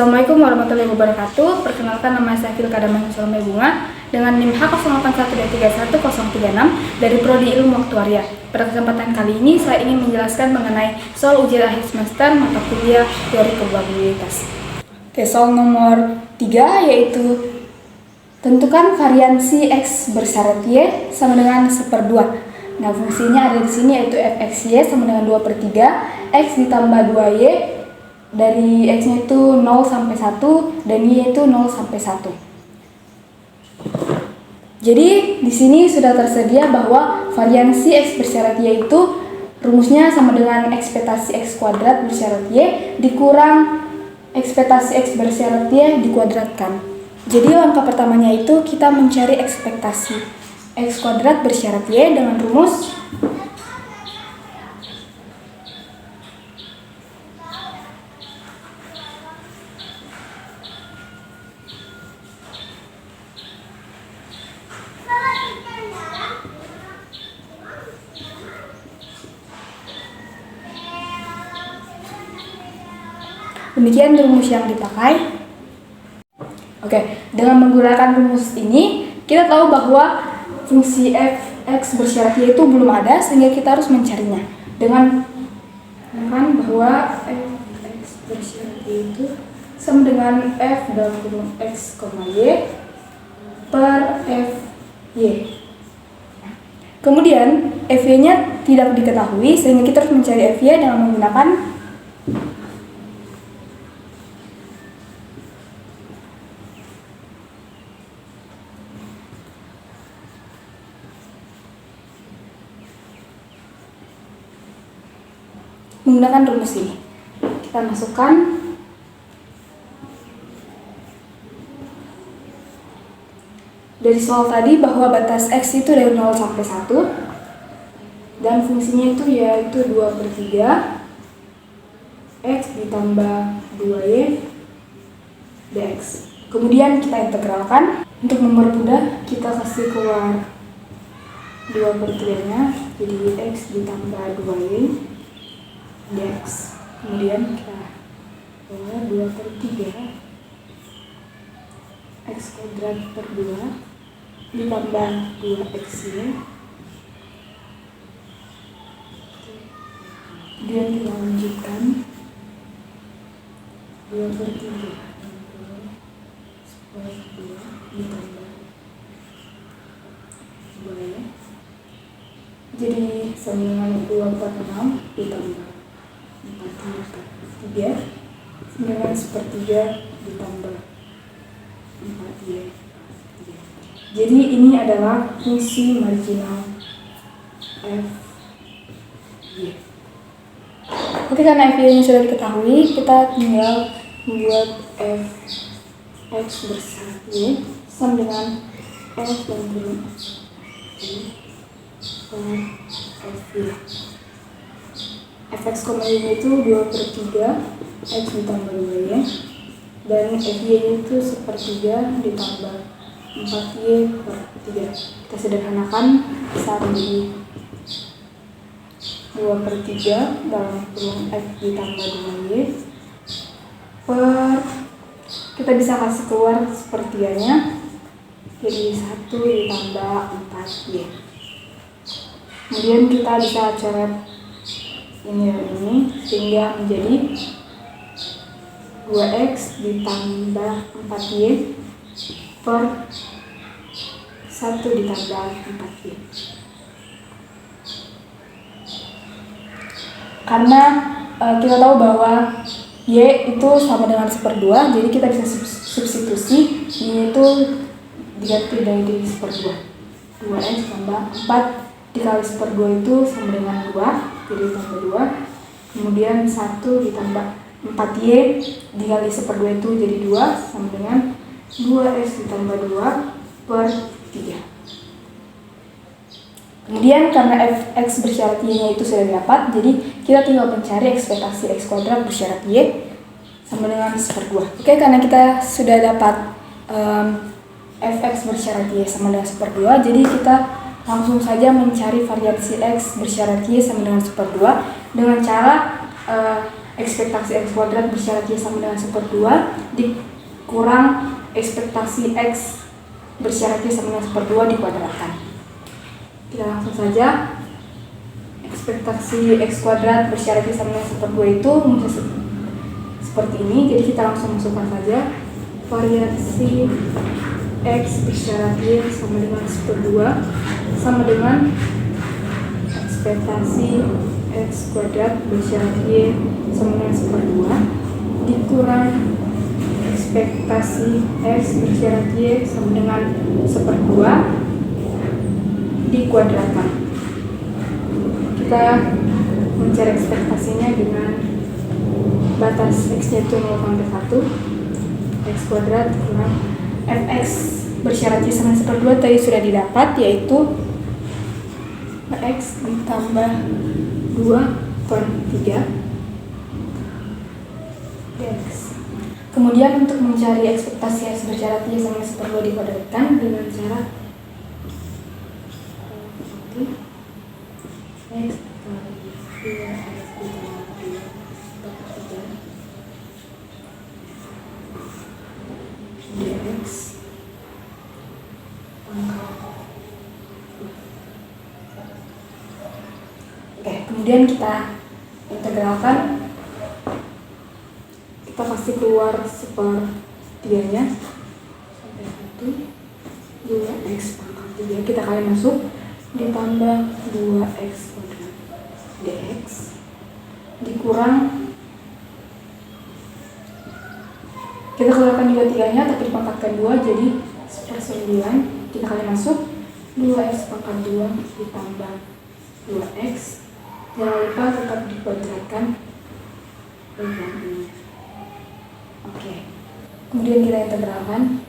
Assalamualaikum warahmatullahi wabarakatuh. Perkenalkan, nama saya Filkada Salome Bunga dengan NIM H0812311036 dari Prodi Ilmu Aktuaria. Pada kesempatan kali ini saya ingin menjelaskan mengenai soal ujian akhir semester mata kuliah teori probabilitas. Oke, soal nomor 3 yaitu tentukan variansi X bersyarat Y sama dengan 1/2. Nah, fungsinya ada di sini yaitu fxy sama dengan 2/3, X ditambah 2Y dari X-nya itu 0 sampai 1 dan Y itu 0 sampai 1. Jadi di sini sudah tersedia bahwa variansi X bersyarat Y itu rumusnya sama dengan ekspektasi X kuadrat bersyarat Y dikurang ekspektasi X bersyarat Y dikuadratkan. Jadi langkah pertamanya itu kita mencari ekspektasi X kuadrat bersyarat Y dengan rumus demikian rumus yang dipakai. Oke, dengan menggunakan rumus ini kita tahu bahwa fungsi f(x) bersyarat y itu belum ada, sehingga kita harus mencarinya dengan bahwa f(x) bersyarat y itu sama dengan f dalam kurung x, y per fy. Kemudian fy-nya tidak diketahui, sehingga kita harus mencari fy dengan menggunakan rumus ini. Kita masukkan dari soal tadi bahwa batas X itu dari 0 sampai 1 dan fungsinya itu yaitu 2/3 X ditambah 2Y dx. Kemudian kita integralkan. Untuk mempermudah kita kasih keluar 2/3-nya jadi X ditambah 2Y dx. Kemudian kita keluar 2/3 X kuadrat per 2 ditambah 2xy. Kemudian kita lanjutkan 2/3 per 2 ditambah 2y. Jadi sama dengan 2/6 ditambah 4/3 dengan 1/3 ditambah 4y. Jadi ini adalah fungsi marginal f y. Oke, karena f y-nya sudah diketahui, kita tinggal membuat f x bersyarat y sama dengan f dan kurung y per f y. Fx, y itu 2/3 X ditambah 2Y dan Fy itu 1/3 ditambah 4Y per 3. Kita sederhanakan bisa menjadi 2/3 dalam kurung X ditambah 2Y per, kita bisa kasih keluar 1/3-nya jadi 1 ditambah 4Y. Kemudian kita bisa coret ini dan ini sehingga menjadi 2x ditambah 4y per 1 ditambah 4y. Karena kita tahu bahwa y itu sama dengan 1/2, jadi kita bisa substitusi y itu diganti dari 1/2. 2x tambah 4 dikali 1/2 itu sama dengan 2, jadi tambah 2. Kemudian 1 ditambah 4y dikali 1/2 itu jadi 2 sama dengan 2x ditambah 2 per 3. Kemudian karena fx bersyarat y-nya itu sudah dapat, jadi kita tinggal mencari ekspektasi x kuadrat bersyarat y sama dengan 1/2. Oke, karena kita sudah dapat fx bersyarat y sama dengan 1/2, jadi kita langsung saja mencari variansi X bersyarat Y sama dengan 1/2 dengan cara ekspektasi X kuadrat bersyarat Y sama dengan 1/2 dikurang ekspektasi X bersyarat Y sama dengan 1/2 dikuadratkan. Kita langsung saja. Ekspektasi X kuadrat bersyarat Y sama dengan 1/2 itu muncul seperti ini. Jadi kita langsung masukkan saja variasi X bersyarat Y sama dengan 1/2 sama dengan ekspektasi X kuadrat bersyarat Y sama dengan 1/2 dikurang ekspektasi X bersyarat Y sama dengan 1/2 dikuadratkan. Kita mencari ekspektasinya dengan batas X-nya itu 0 sampai 1. X kuadrat kurang Fx bersyarat Y sama dengan 1/2 tadi sudah didapat, yaitu X ditambah 2/3 dx. Kemudian untuk mencari ekspektasi X bersyarat Y sama dengan 1/2 dikuadratkan dengan cara X kali 2X ditambah 2/3 dx pangkat. Oke, kemudian kita integralkan. Kita pasti keluar 1/3-nya sampai 1 2x pangkat 3 kita kali masuk ditambah 2x kuadrat dx dikurang, kita keluarkan 3/3-nya tapi dipangkatkan 2 jadi 1/9 kita kali masuk 2x pangkat 2 ditambah 2x, jangan lupa tetap dikuadratkan. Oke, kemudian kita integralkan.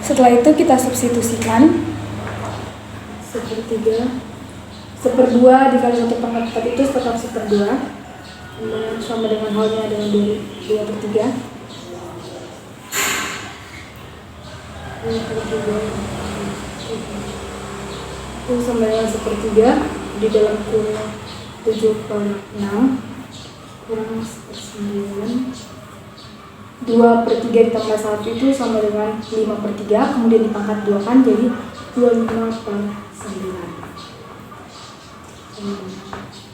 Setelah itu kita substitusikan 1/2 dikali 1/4 itu tetap 1/2 sama dengan halnya dengan 2/3 itu sama dengan 1/3 di dalam kurung 7/6 kurang 1/9. 2/3 ditambah 1 itu sama dengan 5/3, kemudian dipangkat 2 kan jadi 25/9.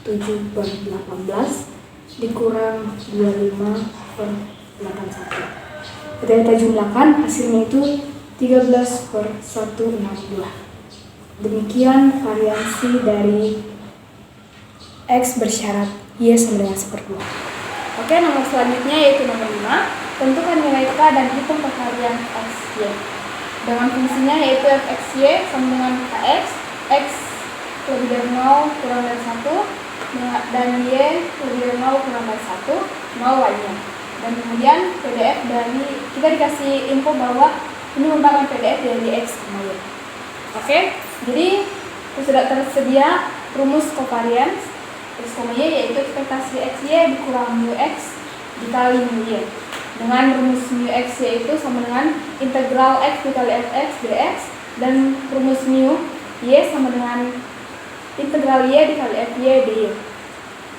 7/18 dikurang 25/81. Ketika kita jumlahkan hasilnya itu 13/162. Demikian variasi dari X bersyarat Y sama dengan 1/2. Oke, nomor selanjutnya yaitu nomor 5. Tentukan nilai K dan hitung perharian X, Y. Dengan fungsinya yaitu Fxy sama dengan Kx, X lebih dari 0 kurang dari 1, dan Y lebih dari 0 kurang dari 1, 0 lainnya. Dan kemudian PDF dari, kita dikasih info bahwa ini merupakan PDF dari X sama Y. Oke, jadi sudah tersedia rumus covariance X, Y yaitu ekspektasi XY dikurang mu X dikali mu Y. Dengan rumus mu X yaitu sama dengan integral X dikali Fx dx, dan rumus mu Y sama dengan integral Y dikali Fy dy.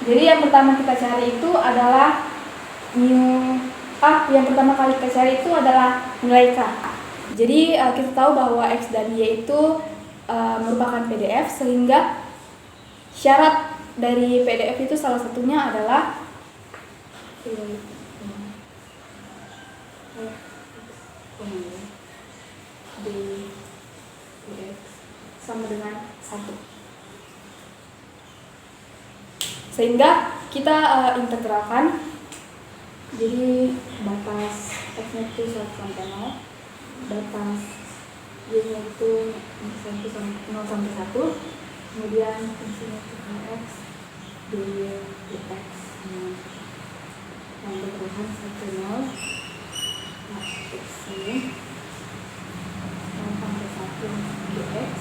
Jadi yang pertama kita cari itu adalah yang pertama kali kita cari itu adalah nilai K. Jadi kita tahu bahwa X dan Y itu merupakan PDF, sehingga syarat dari PDF itu salah satunya adalah dx sama dengan 1. Sehingga kita integralkan, jadi batas x-nya itu 1 sampai 0, data y-nya itu 0 sampai 1, kemudian fungsinya itu x, dy, dx, yang berperan 1, 0, nah, x ini 0 sampai 1 dx,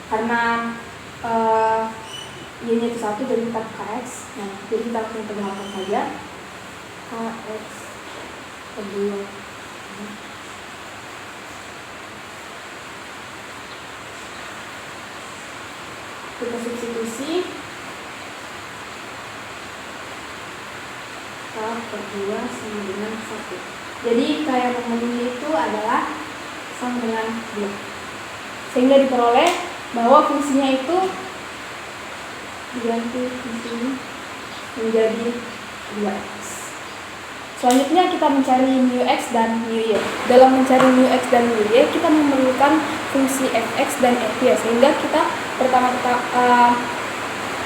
karena y-nya itu 1 jadi kita kx, nah jadi kita langsung integralkan saja kx kedua kita substitusi k per 2 sama dengan 1, jadi k yang memenuhi itu adalah sama dengan 2, sehingga diperoleh bahwa fungsinya itu diganti fungsinya menjadi 2x. Selanjutnya kita mencari mu x dan mu y. Dalam mencari mu x dan mu y, kita memerlukan fungsi fx dan fy, sehingga kita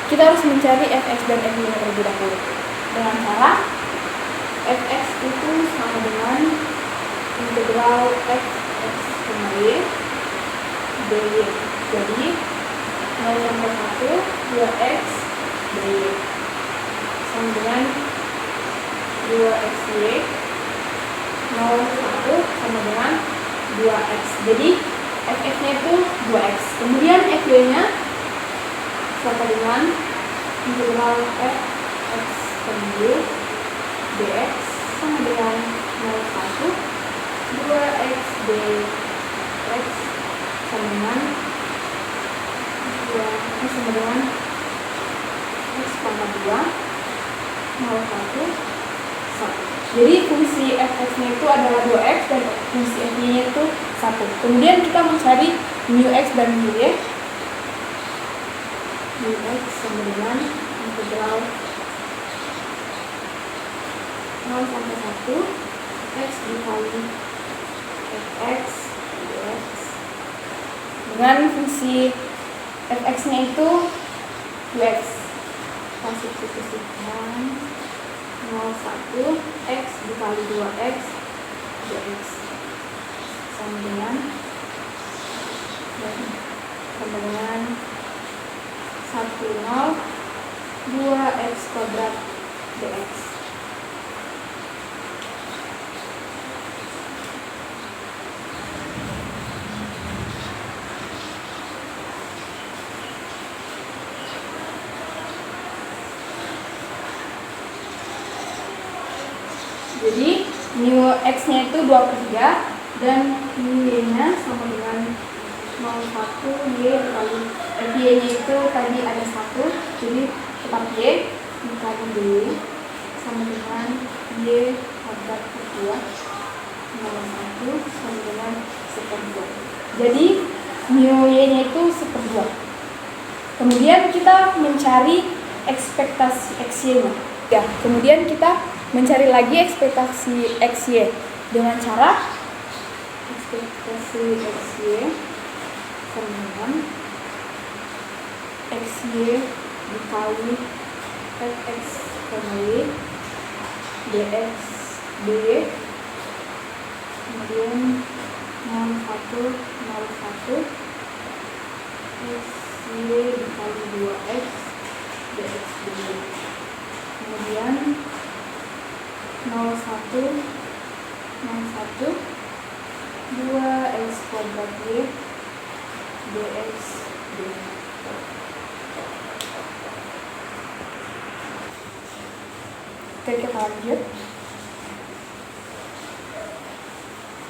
kita harus mencari fx dan fy terlebih dahulu. Dengan cara fx itu sama dengan integral fx sama y dy. Jadi 0 sampai 1 2x dy sama dengan 2xy 0 1 sama dengan 2x. Jadi fx-nya itu 2x. Kemudian fy-nya sama dengan integral fx per y dx sama dengan 0 1 2x dx sama dengan 2 sama dengan x pangkat 2 0 1 1. Jadi fungsi fx-nya itu adalah 2x dan fungsi fy-nya itu 1. Kemudian kita mencari mu x dan mu y. Mu x sama dengan integral 0 sampai 1 x dikali fx dx dengan fungsi fx-nya itu 2x. Kita substitusikan 0 1 x dikali 2x dx sama dengan 1 0 2x kuadrat dx. Jadi mu x-nya itu 2/3 dan mu y-nya sama dengan 0,1 y dikali y-nya itu tadi ada 1, jadi tetap y dikali dy sama dengan y kuadrat per 2 0,1 sama dengan 1/2. Jadi mu y-nya itu 1/2. Kemudian kita mencari ekspektasi xy-nya. Ya, kemudian kita mencari lagi ekspektasi xy dengan cara ekspektasi xy sama dengan xy dikali fx per y dx dy kemudian 0 1 0 1 xy dikali 2x dx dy kemudian 0 1 0 1 2x kuadrat y dx dy. Oke, kita lanjut.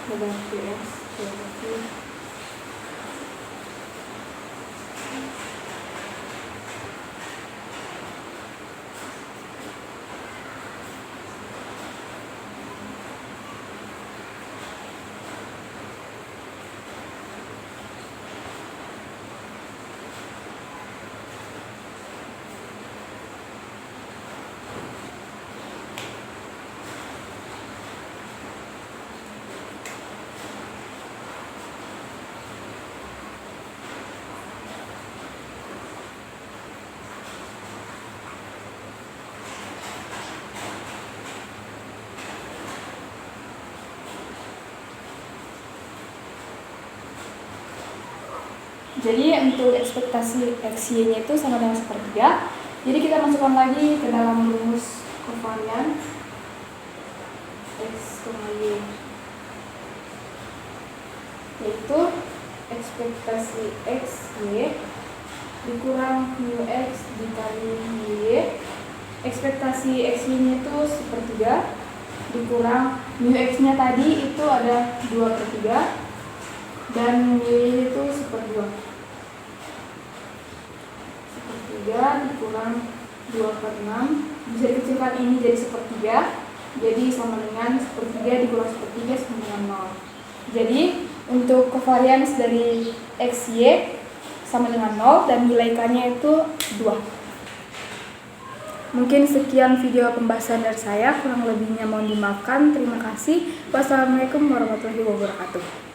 dx dy. Jadi untuk ekspektasi XY-nya itu sama dengan sepertiga. Jadi kita masukkan lagi ke dalam rumus kovarian X, Y, yaitu ekspektasi XY dikurang mu X dikali mu Y. Ekspektasi XY-nya itu sepertiga dikurang mu X-nya tadi itu ada 2/3 dan mu Y itu sepertiga dikurang 2/6. Bisa dikecilkan ini jadi sepertiga, jadi sama dengan sepertiga dikurang sepertiga sama dengan 0. Jadi untuk kovarians dari XY sama dengan 0 dan nilai K-nya itu 2. Mungkin sekian video pembahasan dari saya, kurang lebihnya mohon dimaafkan. Terima kasih. Wassalamualaikum warahmatullahi wabarakatuh.